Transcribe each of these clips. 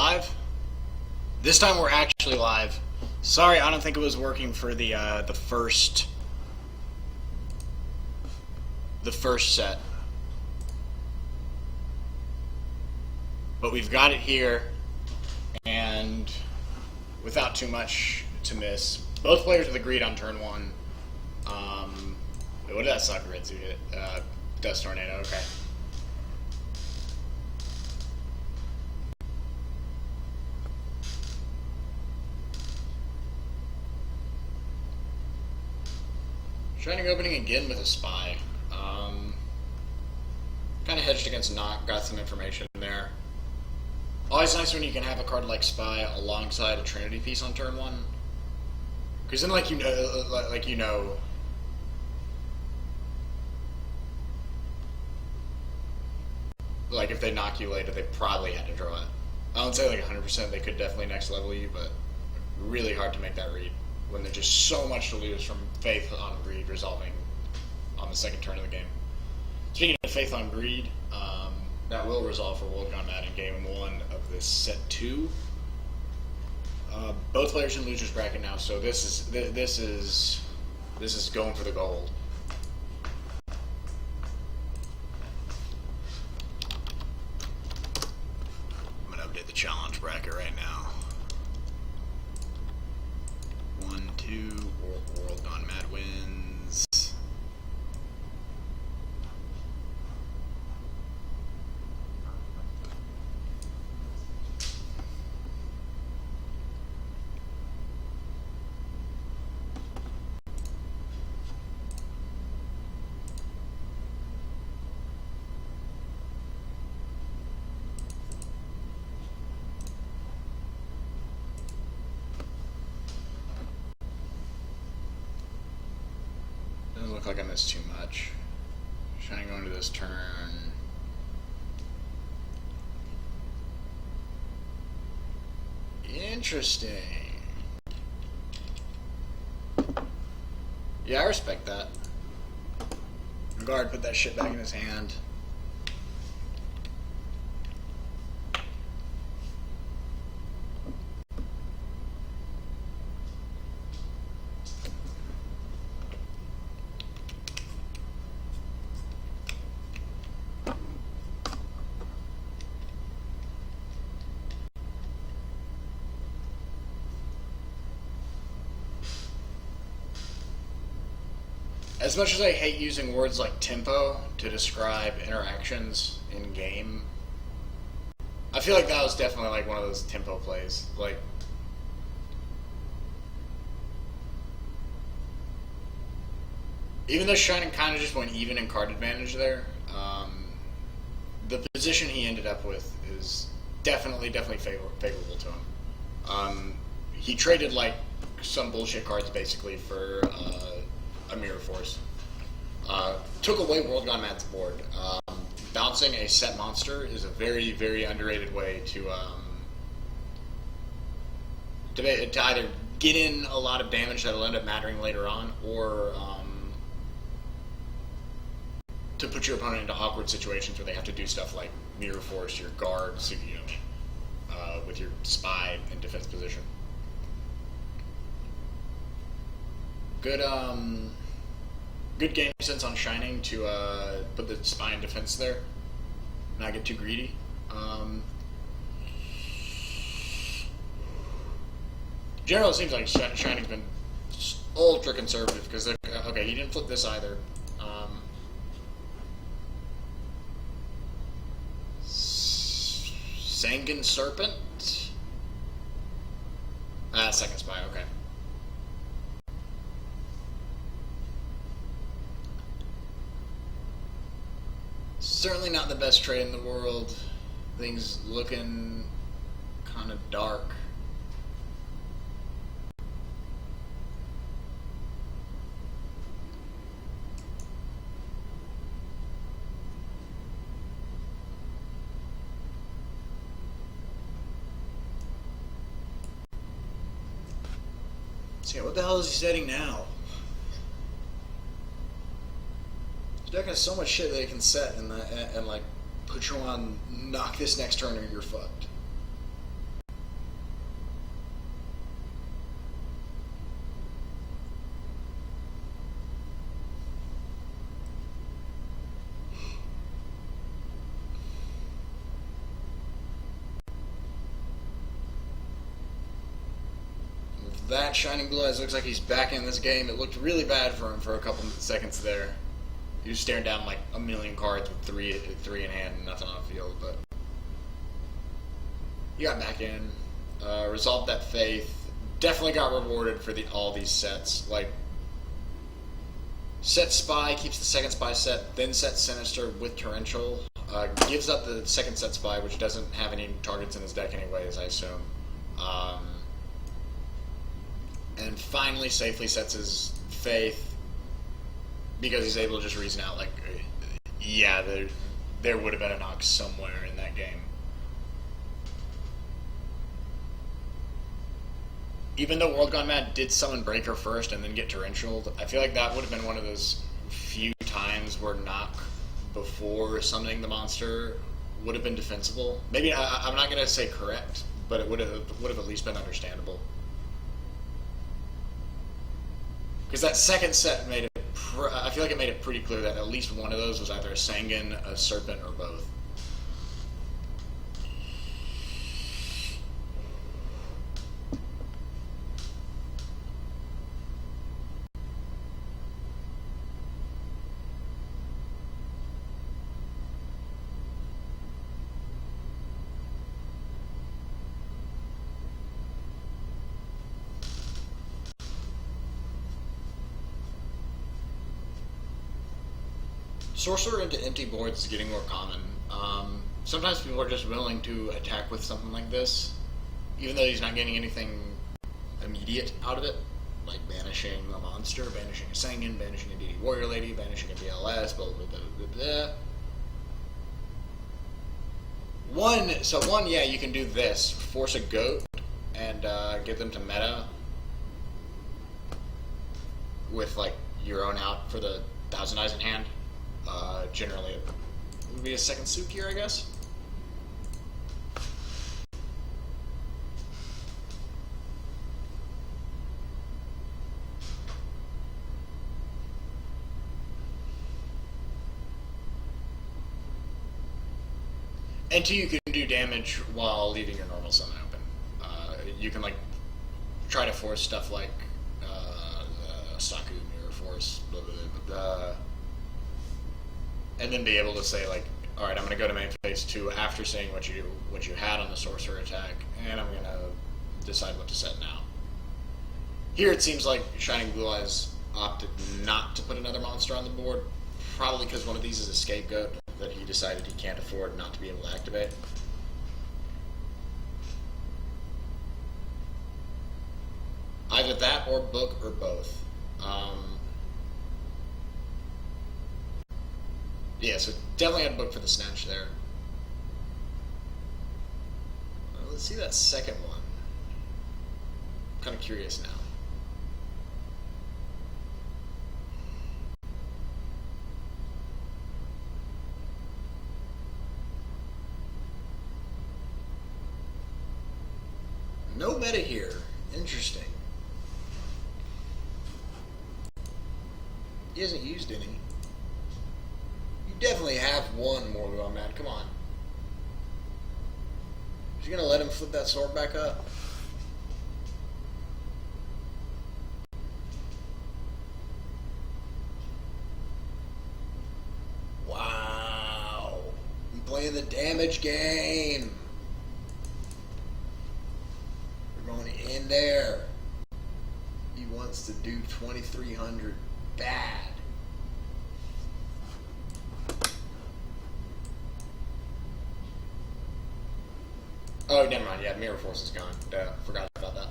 live? This time we're actually live. Sorry, I don't think it was working for the first set. But we've got it here, and without too much to miss, both players have agreed on turn one. What did that suck, Red Zoo hit? Dust Tornado, okay. Shining opening again with a spy. Kind of hedged against not, got some information there. Always nice when you can have a card like Spy alongside a Trinity piece on turn one. Because then, like you know, like if they knock you later, they probably had to draw it. I don't say like 100%. They could definitely next level you, but really hard to make that read when there's just so much to lose from Faith on Greed resolving on the second turn of the game. Speaking of Faith on Greed, that will resolve for WorldGoneMaad in game one of this set two. Both players in losers bracket now, so this is going for the gold. I'm gonna update the challenge bracket right now. 1-2 WorldGoneMaad wins. Doesn't look like I missed too much. Trying to go into this turn. Interesting. Yeah, I respect that. Guard put that shit back in his hand. As much as I hate using words like tempo to describe interactions in game, I feel like that was definitely like one of those tempo plays. Like, even though Shining kind of just went even in card advantage there, the position he ended up with is definitely favorable to him. He traded like some bullshit cards basically for a Mirror Force. Took away WorldGoneMaad's board. Bouncing a set monster is a very, very underrated way to either get in a lot of damage that'll end up mattering later on, or to put your opponent into awkward situations where they have to do stuff like Mirror Force your guard, so, you know, with your spy in defense position. Good game sense on Shining to put the spy in defense there, not get too greedy. Generally, it seems like Shining's been ultra conservative because okay, he didn't flip this either. Sanguine Serpent. Second spy. Okay. Certainly not the best trade in the world. Things looking kind of dark. So yeah, what the hell is he setting now? Deck has so much shit they can set and like put you on knock this next turn or you're fucked. that Shining Blue Eyes looks like he's back in this game. It looked really bad for him for a couple seconds there. He was staring down like a million cards with three in hand and nothing on the field, but he got back in, resolved that faith. Definitely got rewarded for all these sets. Like, set Spy, keeps the second Spy set, then set Sinister with Torrential. Gives up the second set Spy, which doesn't have any targets in his deck anyways, I assume. And finally safely sets his faith because he's able to just reason out, like, yeah, there would have been a knock somewhere in that game. Even though WorldGoneMaad did summon Breaker first and then get Torrential, I feel like that would have been one of those few times where knock before summoning the monster would have been defensible. Maybe, I'm not going to say correct, but it would have at least been understandable. Because that second set made it, I feel like it made it pretty clear that at least one of those was either a Sangan, a Serpent, or both. Sorcerer into empty boards is getting more common. Sometimes people are just willing to attack with something like this, even though he's not getting anything immediate out of it, like banishing a monster, banishing a Sangan, banishing a DD Warrior Lady, banishing a BLS, blah, blah, blah, blah, blah. One, yeah, you can do this. Force a goat and get them to meta with, like, your own out for the Thousand Eyes in hand. Generally, it would be a second suit here, I guess. And two, you can do damage while leaving your normal summon open. You can, like, try to force stuff like Saku, Mirror Force, blah, blah, blah, blah. And then be able to say, like, all right, I'm going to go to main phase 2 after seeing what you had on the sorcerer attack, and I'm going to decide what to set now. Here it seems like Shining Blue Eyes opted not to put another monster on the board, probably because one of these is a scapegoat that he decided he can't afford not to be able to activate. Either that or book or both. Yeah, so definitely had a book for the snatch there. Let's see that second one. I'm kind of curious now. No meta here. Interesting. He hasn't used any. You definitely have one WorldGoneMaad. Come on. Is he gonna let him flip that sword back up? Wow. I'm playing the damage game. We're going in there. He wants to do 2,300 bad. Oh, never mind. Yeah, Mirror Force is gone. Forgot about that.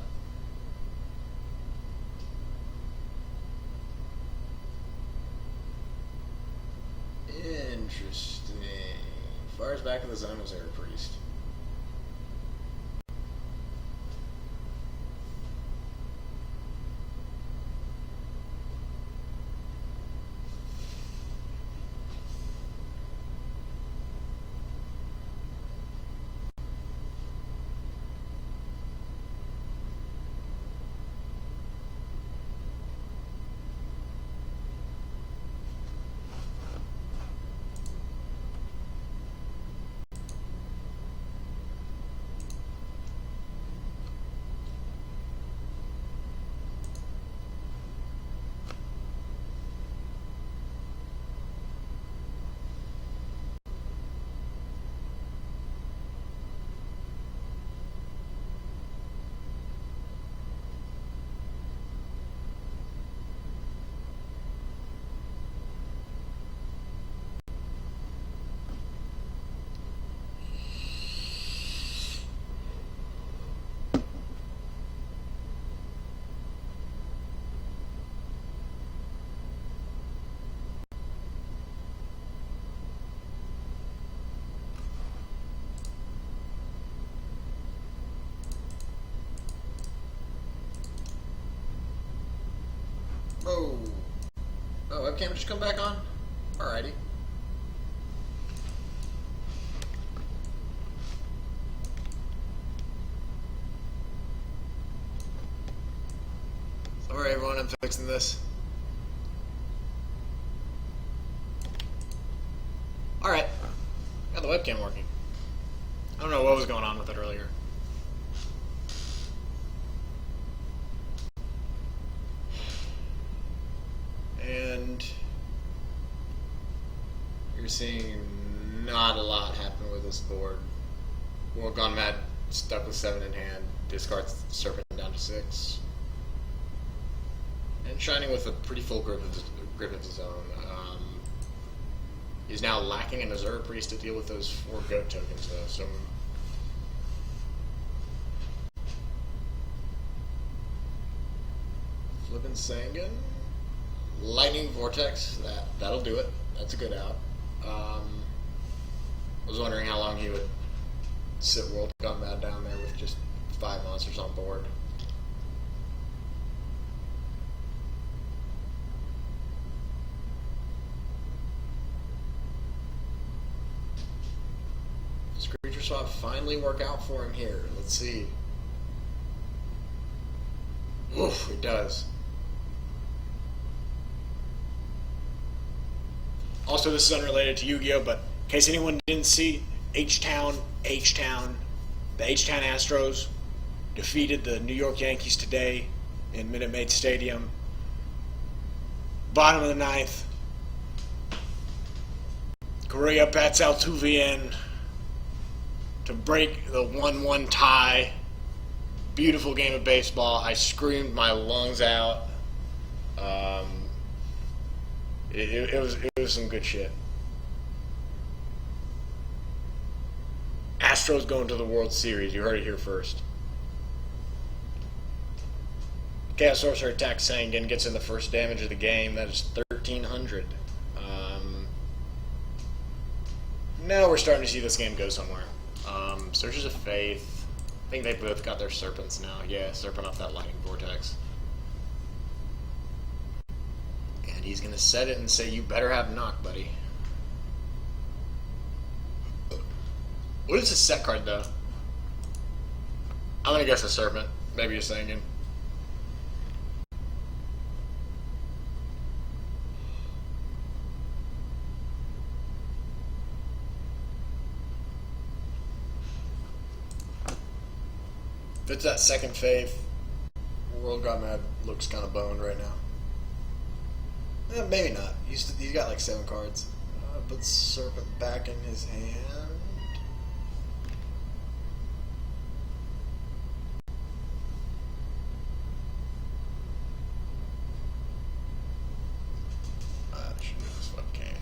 Interesting. Fires back in the zone as Air Priest. webcam just come back on? Alrighty. Sorry everyone, I'm fixing this. Alright. Got the webcam working. I don't know what was going on with it earlier. And you're seeing not a lot happen with this board. WorldGoneMaad stuck with 7 in hand, discards Serpent down to 6. And Shining with a pretty full grip of his own. He's now lacking an Azure Priest to deal with those 4 goat tokens though, so Flippin' Sangan. Lightning Vortex, that'll do it. That's a good out. I was wondering how long he would sit WorldGoneMaad down there with just 5 monsters on board. Does Creature Swap finally work out for him here? Let's see. Oof, it does. Also, this is unrelated to Yu-Gi-Oh, but in case anyone didn't see, H-Town, the H-Town Astros defeated the New York Yankees today in Minute Maid Stadium. Bottom of the 9th. Correa bats Altuve in to break the 1-1 tie. Beautiful game of baseball. I screamed my lungs out. It was some good shit. Astros going to the World Series. You heard it here first. Chaos Sorcerer attacks Sangan, gets in the first damage of the game. That is 1,300. Now we're starting to see this game go somewhere. Searches of Faith. I think they both got their Serpents now. Yeah, Serpent off that Lightning Vortex. And he's going to set it and say, you better have knock, buddy. What is a set card, though? I'm going to guess a Serpent. Maybe a Sangan. If it's that second Faith, WorldGoneMaad looks kind of boned right now. Maybe not. He's got like 7 cards. But Serpent back in his hand. Should move this webcam.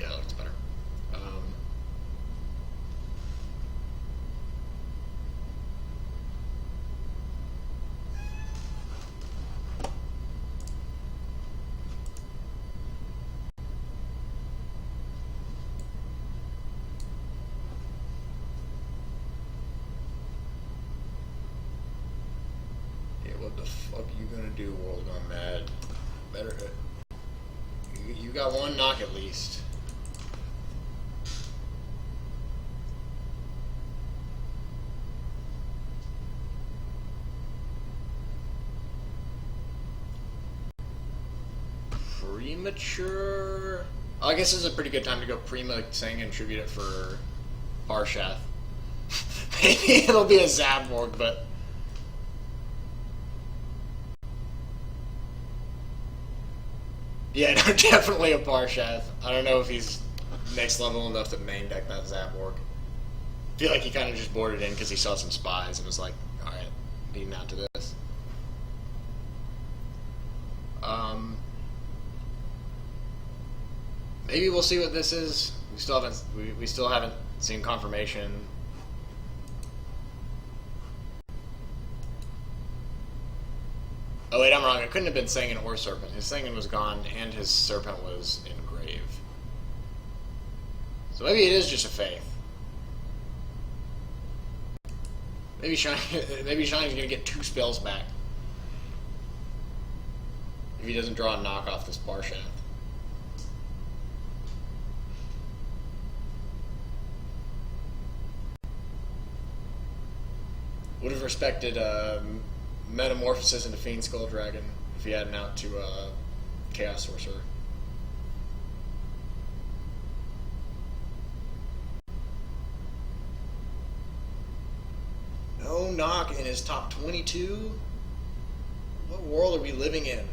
Yeah, that looks better. What the fuck you gonna do, WorldGoneMaad? Better hit. You got 1 knock at least. Premature. I guess this is a pretty good time to go Prima Sang and tribute it for Parshath. Maybe it'll be a Zaborg, but. Yeah, no, definitely a Parshath. I don't know if he's next level enough to main deck that Zaborg. I feel like he kind of just boarded in because he saw some spies and was like, alright, leading out to this. Maybe we'll see what this is. We still haven't seen confirmation. Oh wait, I'm wrong. It couldn't have been Sangan or Serpent. His Sangan was gone, and his Serpent was in grave. So maybe it is just a Faith. Maybe Shiny's gonna get 2 spells back if he doesn't draw a knock off this bar shaft. Would have respected Metamorphosis into Fiend Skull Dragon if he hadn't out to Chaos Sorcerer. No knock in his top 22? What world are we living in?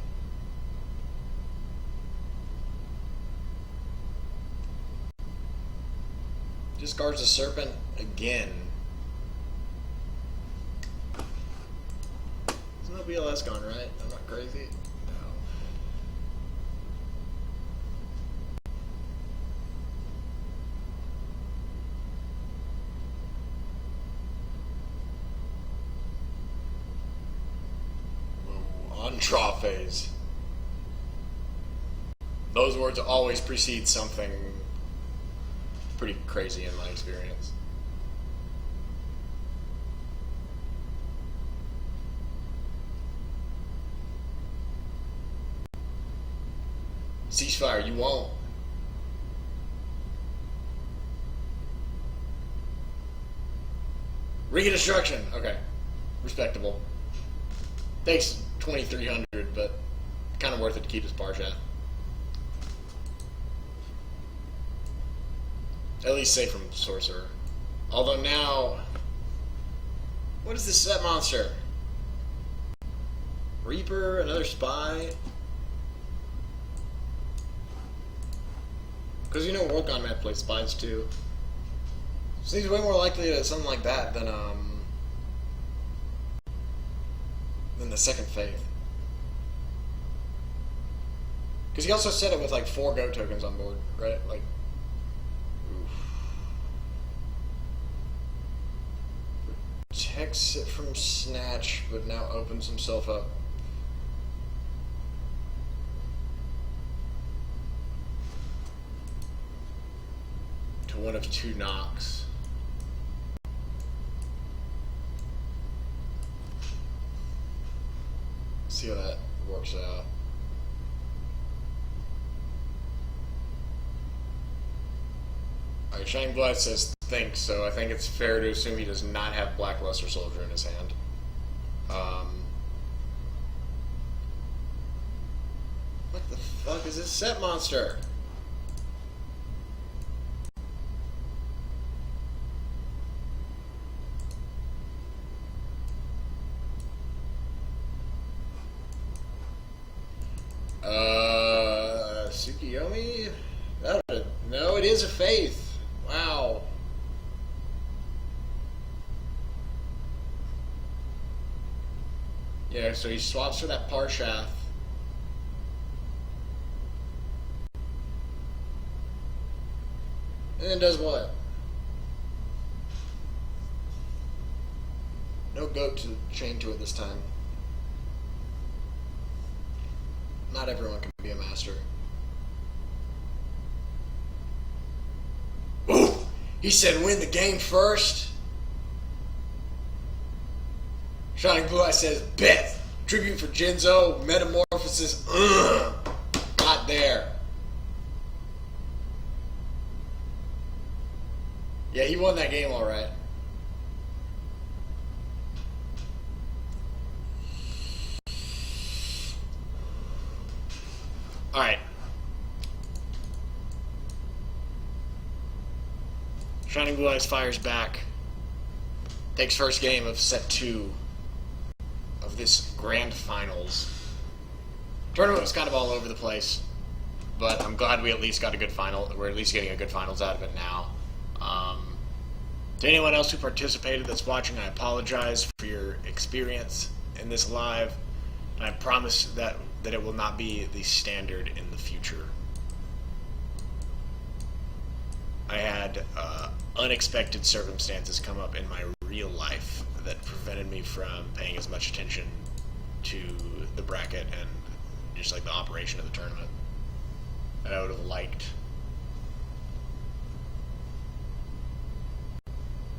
Discards the Serpent again. Isn't that BLS gone, right? I'm not crazy? No. On draw phase. Those words always precede something pretty crazy in my experience. Ceasefire, you won't. Reconstruction, okay. Respectable. Takes 2,300, but kind of worth it to keep his bar shaft. At least safe from Sorcerer. Although now... What is this set monster? Reaper, another Spy? Because you know WorldGoneMaad plays Spies too. Seems way more likely to something like that than the Second Faith. Because he also said it with like 4 Go tokens on board, right? Like, protects it from Snatch, but now opens himself up. To one of 2 knocks. See how that works out. Alright, Shining Blood says think, so I think it's fair to assume he does not have Black Luster Soldier in his hand. What the fuck is this set monster? Tsukiyomi? No, it is a Faith. Wow. Yeah, so he swaps for that Parshath. And then does what? No goat to chain to it this time. Not everyone can be a master. Ooh! He said win the game first. Shining Blue Eye says bet. Tribute for Jinzo. Metamorphosis. Ugh. Not there. Yeah, he won that game alright. Alright. Shining Blue Eyes fires back. Takes first game of set 2 of this grand finals. Tournament was kind of all over the place, but I'm glad we at least got a good final. We're at least getting a good finals out of it now. To anyone else who participated that's watching, I apologize for your experience in this live. And I promise that it will not be the standard in the future. I had unexpected circumstances come up in my real life that prevented me from paying as much attention to the bracket and just like the operation of the tournament that I would have liked.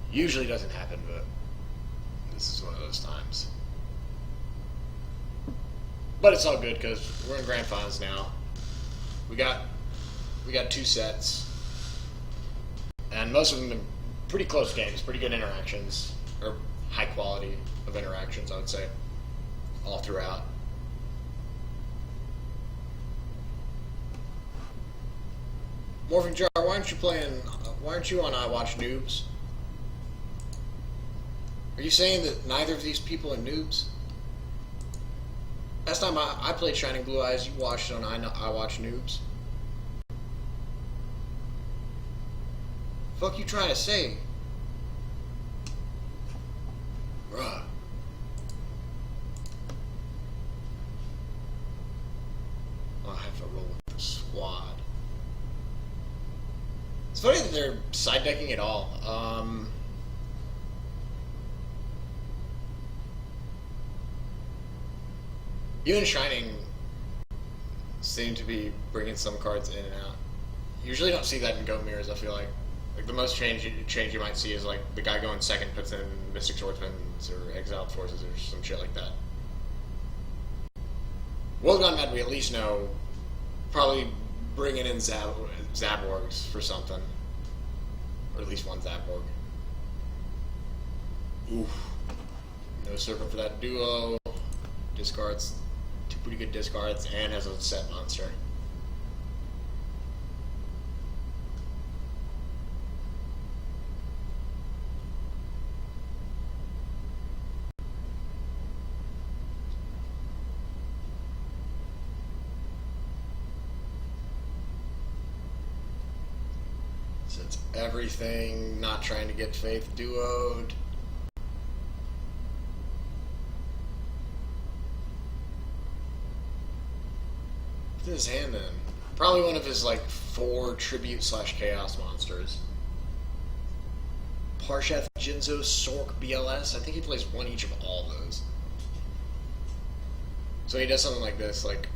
Usually doesn't happen, but This is one of those times. But it's all good because we're in grand finals now. We got 2 sets, and most of them have been pretty close games, pretty good interactions, or high quality of interactions, I would say, all throughout. Morphing Jar, why aren't you on I Watch Noobs? Are you saying that neither of these people are noobs? Last time I played Shining Blue Eyes, you watched it on I Watch Noobs. Fuck you trying to say? Bruh. I have to roll with the squad. It's funny that they're side decking it all. You and Shining seem to be bringing some cards in and out. You usually don't see that in Goat Mirrors, I feel like. Like the most change you might see is like the guy going second puts in Mystic Swordsmans or Exiled Forces or some shit like that. WorldGoneMaad, we at least know, probably bringing in Zaborgs for something. Or at least one Zaborg. Oof. No Serpent for that duo. Discards 2 pretty good discards and has a set monster. Since everything, not trying to get Faith duoed. What's in his hand then? Probably one of his like 4 tribute / chaos monsters. Parsheth, Jinzo, Sork, BLS. I think he plays 1 each of all those. So he does something like this, like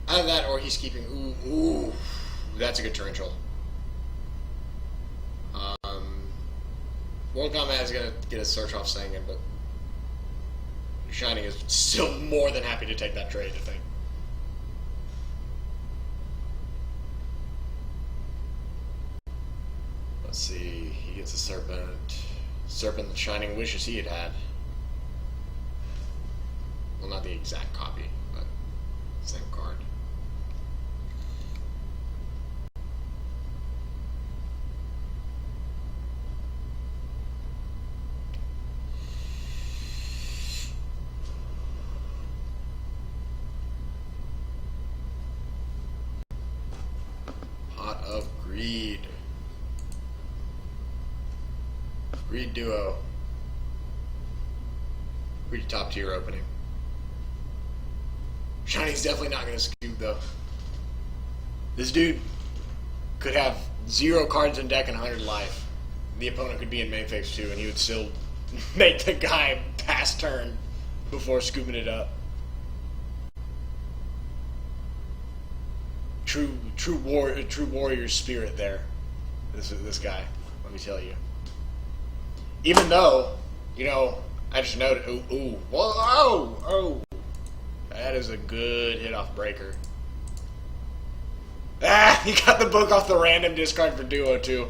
either that or he's keeping ooh, that's a good torrential. WorldGoneMaad is gonna get a search off saying it, but Shining is still more than happy to take that trade, I think. Let's see, he gets a Serpent. Serpent that Shining wishes he had had. Well, not the exact copy, but same card. Pot of Greed. Greed duo. Pretty top tier opening. Shining's definitely not going to scoop though. This dude could have 0 cards in deck and 100 life. The opponent could be in main phase 2 and he would still make the guy pass turn before scooping it up. True warrior spirit there. This guy, let me tell you. Even though, you know, I just noted, whoa, that is a good hit off breaker. Ah, he got the book off the random discard for duo too.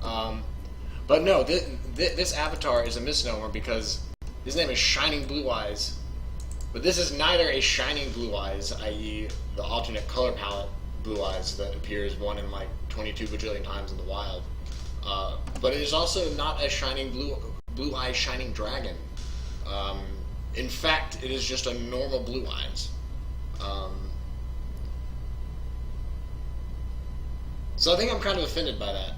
But no, this avatar is a misnomer because his name is Shining Blue Eyes. But this is neither a Shining Blue Eyes, i.e. the alternate color palette Blue Eyes that appears 1 in like 22 bajillion times in the wild. But it is also not a Shining Blue Eyes Shining Dragon. In fact, it is just a normal Blue Eyes. So I think I'm kind of offended by that.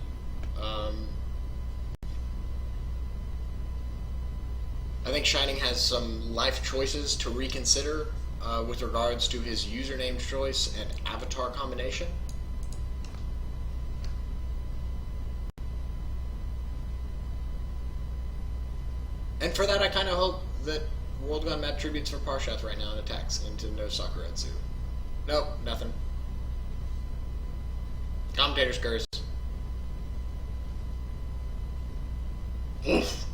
I think Shining has some life choices to reconsider with regards to his username choice and avatar combination. And for that, I kind of hope that WorldGoneMaad tributes for Parsheth right now and attacks into no Sakuretsu. Nope, nothing. Commentator's Curse. Oof.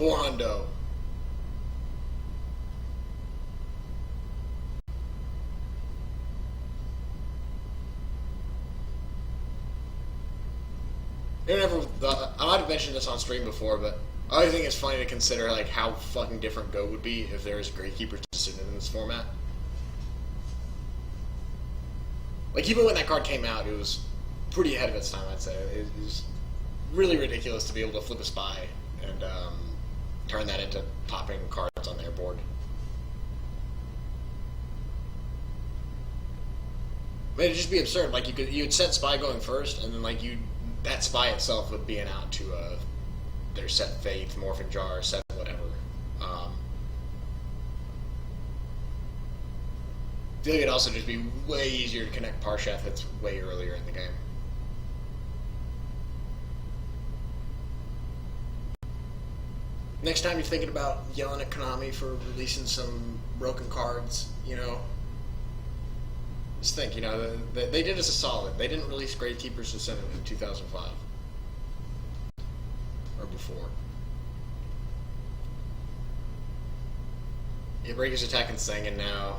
400. I might have mentioned this on stream before, but I always think it's funny to consider like how fucking different Go would be if there was Gravekeepers sitting in this format. Like, even when that card came out, it was pretty ahead of its time, I'd say. It was really ridiculous to be able to flip a spy and turn that into popping cards on their board. I mean, it'd just be absurd. Like, you'd set spy going first, and then like that spy itself would be an out to their set Faith, Morphing Jar, set whatever. I feel like it'd also just be way easier to connect Parshath that's way earlier in the game. Next time you're thinking about yelling at Konami for releasing some broken cards, you know, just think, you know, they did us a solid. They didn't release Gravekeepers of Cinnamon in 2005. Or before. Yeah, Breaker's attacking Sengen now.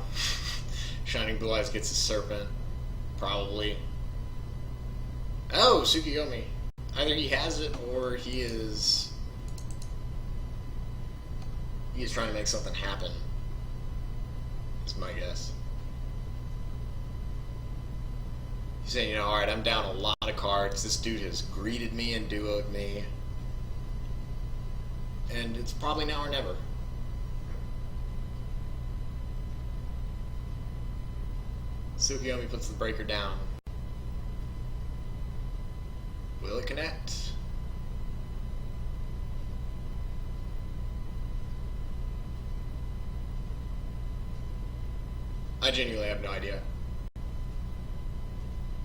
Shining Blue Eyes gets a Serpent. Probably. Oh, Tsukiyomi. Either he has it or he is trying to make something happen. That's my guess. He's saying, you know, alright, I'm down a lot of cards. This dude has greeted me and duoed me. And it's probably now or never. Tsukiyomi puts the breaker down. Will it connect? I genuinely have no idea.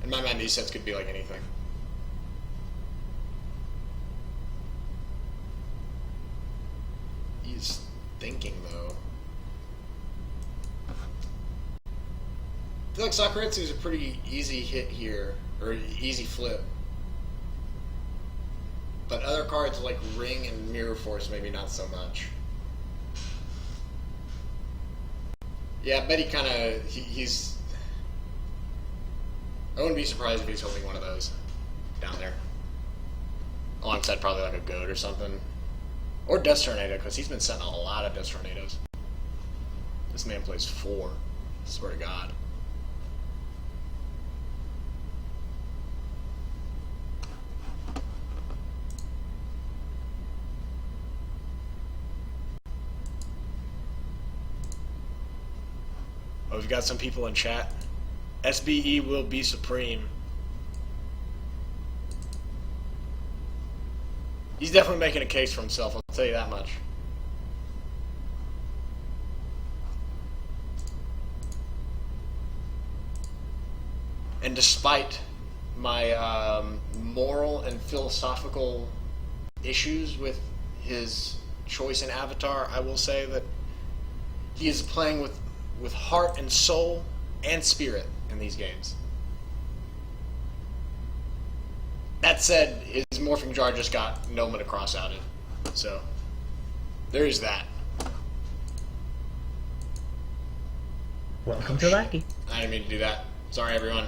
In my mind, these sets could be like anything. He's thinking, though. I feel like Sakuretsu's a pretty easy hit here, or easy flip. But other cards like Ring and Mirror Force, maybe not so much. Yeah, I bet he kind of, he's... I wouldn't be surprised if he's holding one of those down there. Alongside probably like a Goat or something. Or Dust Tornado, because he's been setting a lot of Dust Tornadoes. This man plays 4. I swear to God. Oh, we've got some people in chat. SBE will be supreme. He's definitely making a case for himself, I'll tell you that much. And despite my moral and philosophical issues with his choice in Avatar, I will say that he is playing with heart and soul and spirit in these games. That said, his Morphing Jar just got Nomen across outed. So, there is that. Welcome to Lackey. I didn't mean to do that. Sorry, everyone.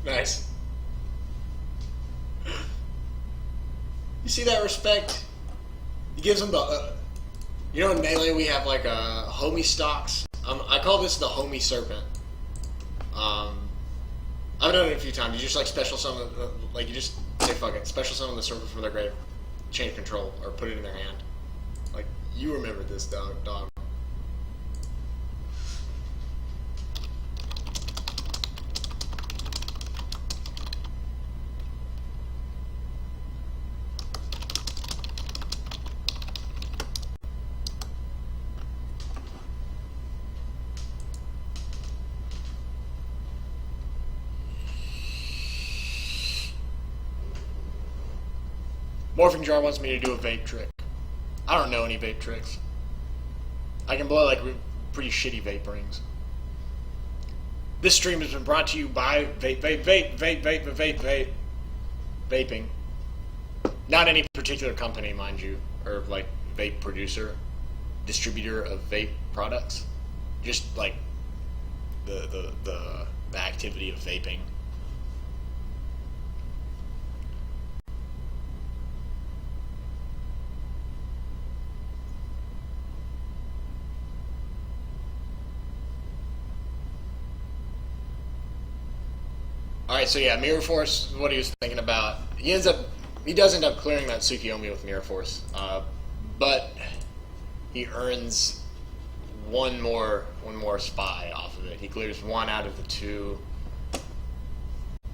Nice. You see that respect? He gives him the... you know in Melee we have like homie stocks? I call this the homie serpent. I've done it a few times. You just like special summon, like you just say fuck it, special summon the serpent from their grave, change control, or put it in their hand. Like, you remember this, dog. Morphing Jar wants me to do a vape trick. I don't know any vape tricks. I can blow like pretty shitty vape rings. This stream has been brought to you by vaping. Not any particular company, mind you, or like vape producer, distributor of vape products. Just like the activity of vaping. Alright, so yeah, Mirror Force is what he was thinking about. He does end up clearing that Tsukiyomi with Mirror Force. But he earns one more spy off of it. He clears one out of the two.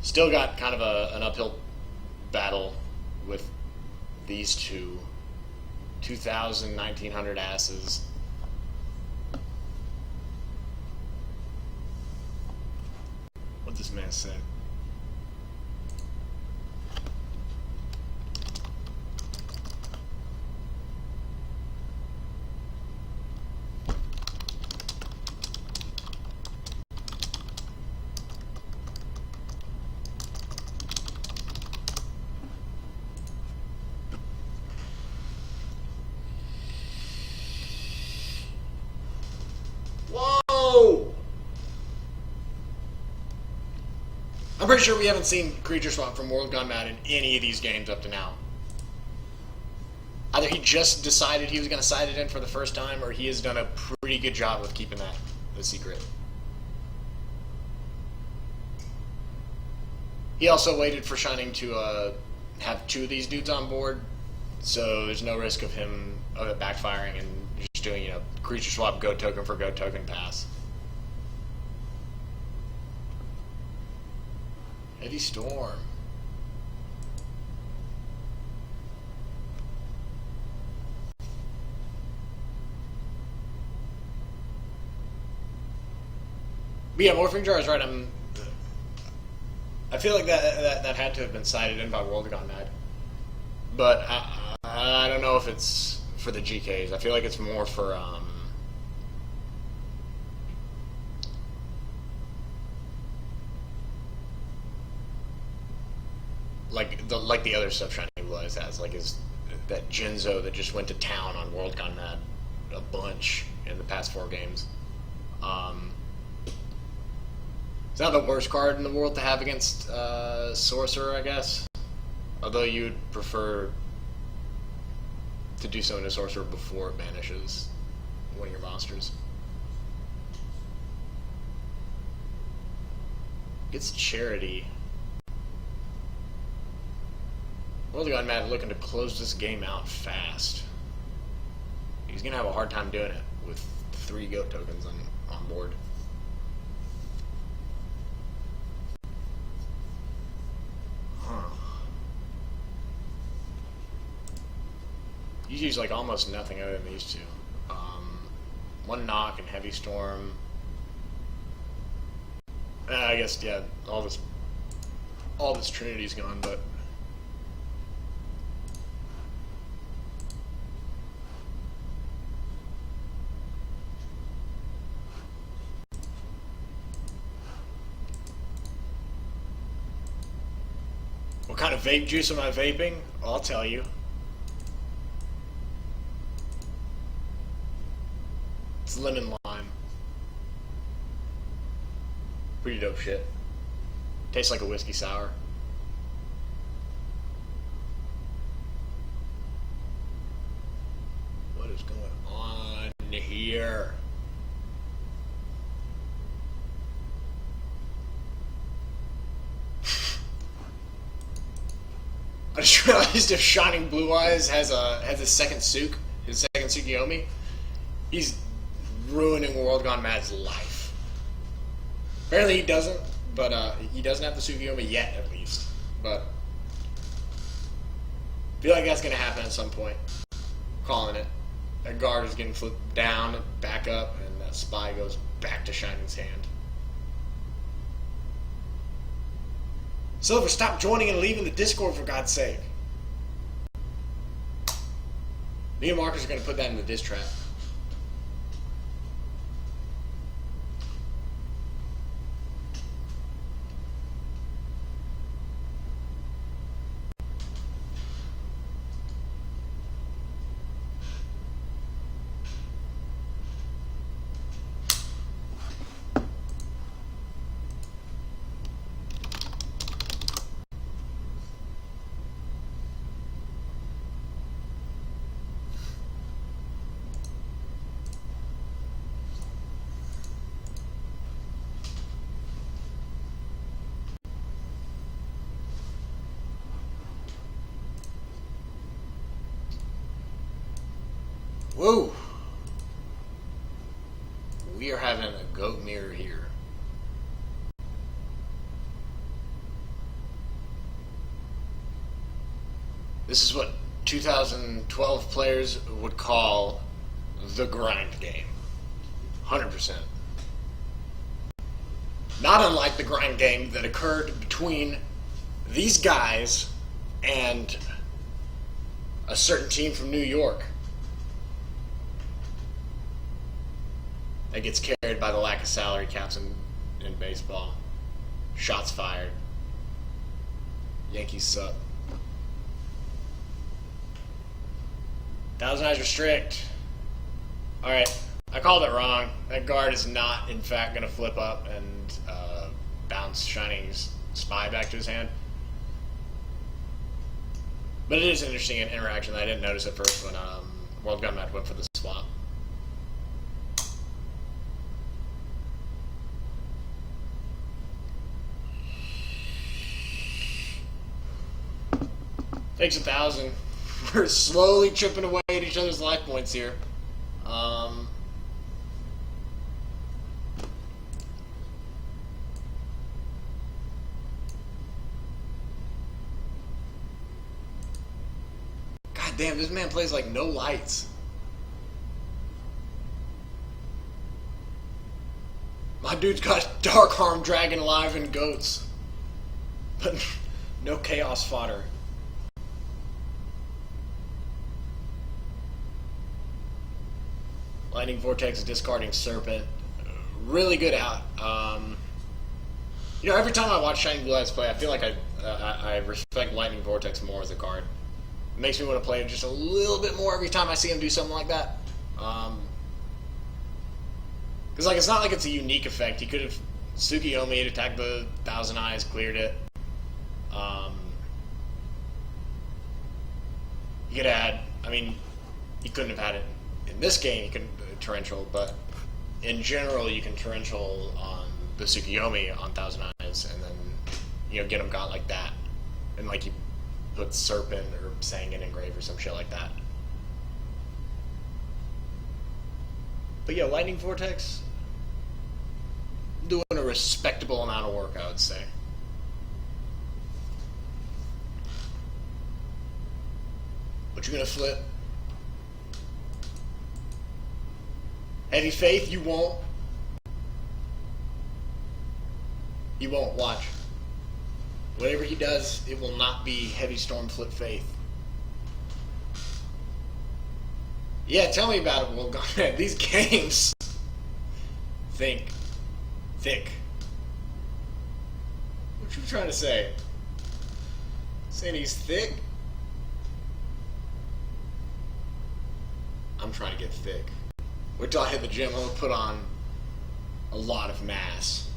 Still got kind of an uphill battle with these two. 2,000, 1,900 asses. What this man said. Whoa! I'm pretty sure we haven't seen creature swap from WorldGoneMaad in any of these games up to now. Either he just decided he was going to side it in for the first time, or he has done a pretty good job of keeping that a secret. He also waited for Shining to have two of these dudes on board, so there's no risk of it backfiring and just doing, creature swap, go token for go token pass. Heavy Storm. But yeah, Morphing Jar is right. I feel like that had to have been sided in by WorldGoneMaad, but I don't know if it's for the GKs. I feel like it's more for like the other stuff Shining Blue Eyes has, like is that Jinzo that just went to town on WorldGoneMaad a bunch in the past 4 games. It's not the worst card in the world to have against Sorcerer, I guess. Although you'd prefer to do so in a Sorcerer before it banishes one of your monsters. It's Charity. WorldGoneMaad looking to close this game out fast. He's gonna have a hard time doing it with 3 goat tokens on board. He's used like almost nothing other than these two. 1 knock and Heavy Storm. I guess yeah, all this Trinity's gone, but what kind of vape juice am I vaping? I'll tell you. It's lemon lime. Pretty dope shit. Tastes like a whiskey sour. What is going on here? I just realized if Shining Blue Eyes has a second Suk, his second Tsukiyomi, he's ruining WorldGoneMaad's life. Apparently he doesn't, but he doesn't have the Tsukiyomi yet, at least. But I feel like that's gonna happen at some point. Calling it. That guard is getting flipped down, back up, and that spy goes back to Shining's hand. Silver, stop joining and leaving the Discord for God's sake. Me and Marcus are going to put that in the diss trap. Whoa! We are having a goat mirror here. This is what 2012 players would call the grind game. 100%. Not unlike the grind game that occurred between these guys and a certain team from New York that gets carried by the lack of salary caps in baseball. Shots fired. Yankees suck. Thousand Eyes restrict. Alright, I called it wrong. That guard is not, in fact, going to flip up and bounce Shining's spy back to his hand. But it is an interesting interaction that I didn't notice at first when WorldGoneMaad went for the swap. Takes 1,000. We're slowly chipping away at each other's life points here. God damn, this man plays like no lights. My dude's got Dark Arm, Dragon Alive, and Goats. But no Chaos fodder. Lightning Vortex, discarding Serpent. Really good out. You know, every time I watch Shining Blue Eyes play, I feel like I respect Lightning Vortex more as a card. It makes me want to play it just a little bit more every time I see him do something like that. Because, like, it's not like it's a unique effect. He could have Tsukiyomi'd, attacked the Thousand Eyes, cleared it. He could have had, I mean, he couldn't have had it in this game. He could torrential, but in general, you can torrential on the Tsukiyomi on Thousand Eyes, and then, you know, get him got like that. And, like, you put Serpent or Sangan Engrave or some shit like that. But yeah, Lightning Vortex, doing a respectable amount of work, I would say. What you gonna flip? Heavy Faith, you won't. You won't, watch. Whatever he does, it will not be Heavy Storm Flip Faith. Yeah, tell me about it, WorldGoneMaad. These games think thick. What you trying to say? Saying he's thick? I'm trying to get thick. Wait till I hit the gym, I'm gonna put on a lot of mass.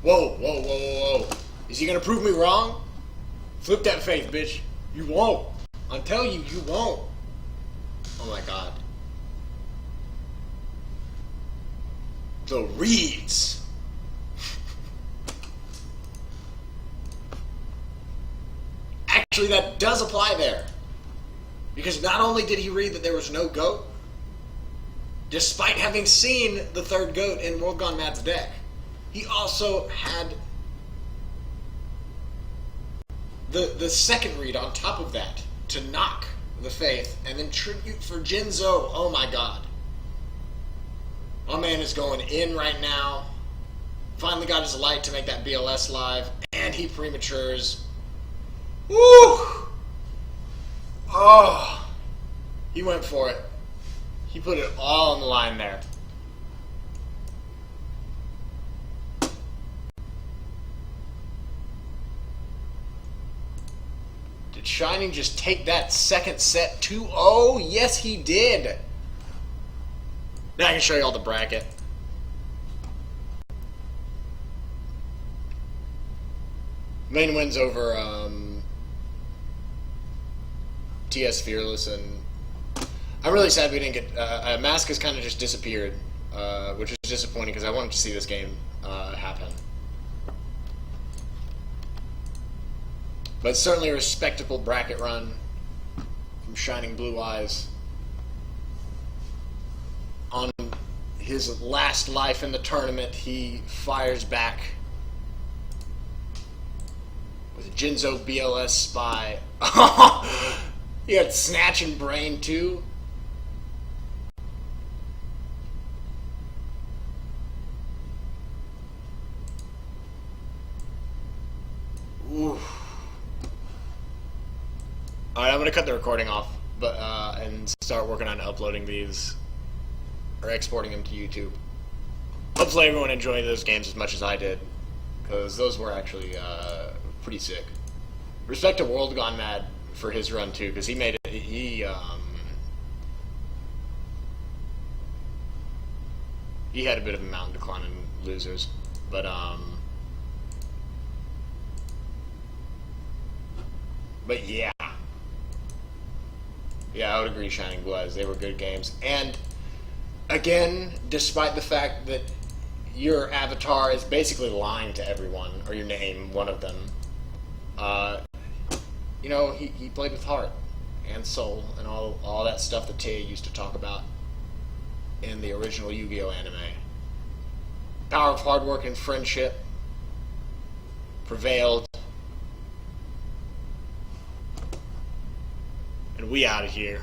Whoa, whoa, whoa, whoa, whoa. Is he gonna prove me wrong? Flip that faith, bitch. You won't. I'm telling you, you won't. Oh my god. The reads. Actually, that does apply there. Because not only did he read that there was no goat, despite having seen the third goat in WorldGoneMaad's deck, he also had the second read on top of that to knock the Faith, and then tribute for Jinzo. Oh my god. My man is going in right now. Finally got his light to make that BLS live, and he prematures. Woo! Oh! He went for it. He put it all on the line there. Did Shining just take that second set 2-0? Yes, he did. Now I can show you all the bracket. Main wins over TS Fearless, and I'm really sad we didn't get... Mask has kind of just disappeared, which is disappointing because I wanted to see this game happen. But certainly a respectable bracket run from Shining Blue Eyes. On his last life in the tournament, he fires back with Jinzo BLS Spy. He had Snatch and Brain too. Ooh. Alright, I'm gonna cut the recording off, but and start working on uploading these or exporting them to YouTube. Hopefully everyone enjoyed those games as much as I did, because those were actually pretty sick. Respect to WorldGoneMaad for his run too, because he made it. He had a bit of a mountain to climb in losers, but yeah. Yeah, I would agree, Shining Blue Eyes. They were good games. And, again, despite the fact that your avatar is basically lying to everyone, or your name, one of them, you know, he played with heart and soul and all that stuff that Taya used to talk about in the original Yu-Gi-Oh! Anime. Power of hard work and friendship prevailed. And we out of here.